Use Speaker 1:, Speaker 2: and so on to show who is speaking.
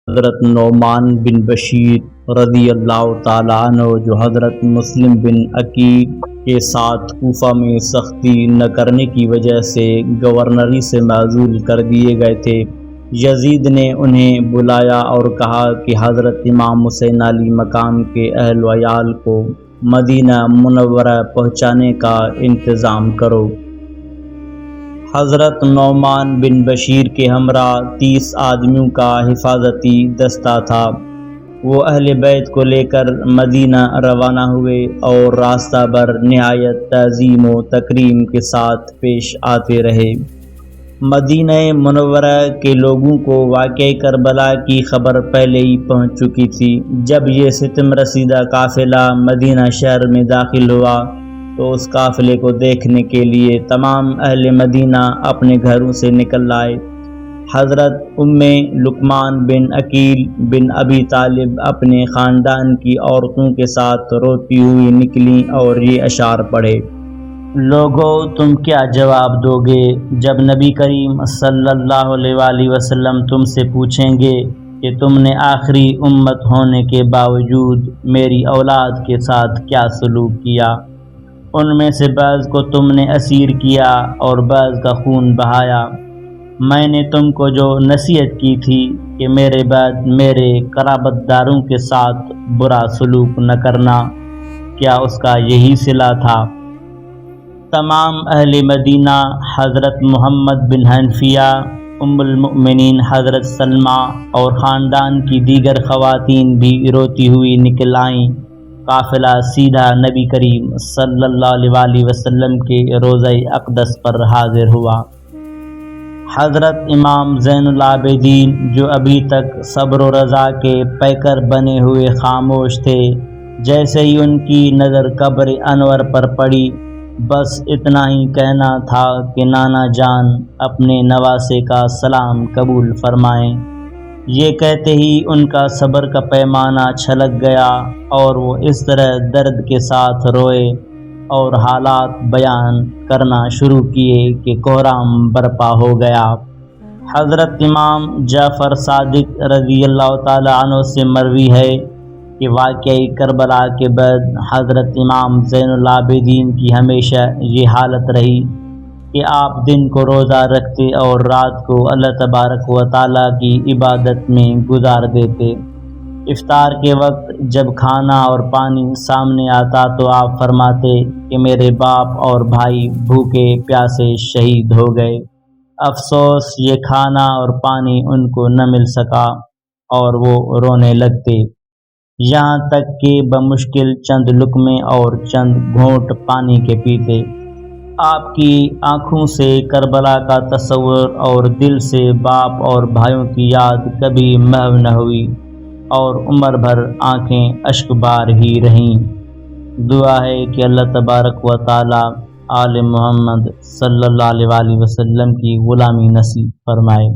Speaker 1: حضرت نعمان بن بشیر رضی اللہ تعالیٰ عنہ جو حضرت مسلم بن عقیل کے ساتھ کوفہ میں سختی نہ کرنے کی وجہ سے گورنری سے معزول کر دیے گئے تھے، یزید نے انہیں بلایا اور کہا کہ حضرت امام حسین علی مقام کے اہل و عیال کو مدینہ منورہ پہنچانے کا انتظام کرو۔ حضرت نعمان بن بشیر کے ہمراہ 30 آدمیوں کا حفاظتی دستہ تھا۔ وہ اہل بیت کو لے کر مدینہ روانہ ہوئے اور راستہ بھر نہایت تعظیم و تکریم کے ساتھ پیش آتے رہے۔ مدینہ منورہ کے لوگوں کو واقعہ کربلا کی خبر پہلے ہی پہنچ چکی تھی۔ جب یہ ستم رسیدہ قافلہ مدینہ شہر میں داخل ہوا تو اس قافلے کو دیکھنے کے لیے تمام اہل مدینہ اپنے گھروں سے نکل آئے۔ حضرت لقمان بن عقیل بن ابی طالب اپنے خاندان کی عورتوں کے ساتھ روتی ہوئی نکلیں اور یہ اشعار پڑھے: لوگو تم کیا جواب دو گے جب نبی کریم صلی اللہ علیہ وآلہ وسلم تم سے پوچھیں گے کہ تم نے آخری امت ہونے کے باوجود میری اولاد کے ساتھ کیا سلوک کیا؟ ان میں سے بعض کو تم نے اسیر کیا اور بعض کا خون بہایا۔ میں نے تم کو جو نصیحت کی تھی کہ میرے بعد میرے قرابت داروں کے ساتھ برا سلوک نہ کرنا، کیا اس کا یہی صلہ تھا؟ تمام اہل مدینہ، حضرت محمد بن حنفیہ، ام المؤمنین حضرت سلمہ اور خاندان کی دیگر خواتین بھی روتی ہوئی نکل آئیں۔ قافلہ سیدھا نبی کریم صلی اللہ علیہ وسلم کے روضہ اقدس پر حاضر ہوا۔ حضرت امام زین العابدین جو ابھی تک صبر و رضا کے پیکر بنے ہوئے خاموش تھے، جیسے ہی ان کی نظر قبر انور پر پڑی، بس اتنا ہی کہنا تھا کہ نانا جان اپنے نواسے کا سلام قبول فرمائیں۔ یہ کہتے ہی ان کا صبر کا پیمانہ چھلک گیا اور وہ اس طرح درد کے ساتھ روئے اور حالات بیان کرنا شروع کیے کہ کوہرام برپا ہو گیا۔ حضرت امام جعفر صادق رضی اللہ تعالی عنہ سے مروی ہے کہ واقعہ کربلا کے بعد حضرت امام زین العابدین کی ہمیشہ یہ حالت رہی کہ آپ دن کو روزہ رکھتے اور رات کو اللہ تبارک و تعالیٰ کی عبادت میں گزار دیتے۔ افطار کے وقت جب کھانا اور پانی سامنے آتا تو آپ فرماتے کہ میرے باپ اور بھائی بھوکے پیاسے شہید ہو گئے، افسوس یہ کھانا اور پانی ان کو نہ مل سکا، اور وہ رونے لگتے، یہاں تک کہ بمشکل چند لقمے اور چند گھونٹ پانی کے پیتے۔ آپ کی آنکھوں سے کربلا کا تصور اور دل سے باپ اور بھائیوں کی یاد کبھی محو نہ ہوئی اور عمر بھر آنکھیں اشک بار ہی رہیں۔ دعا ہے کہ اللہ تبارک و تعالی آل محمد صلی اللہ علیہ وسلم کی غلامی نصیب فرمائے۔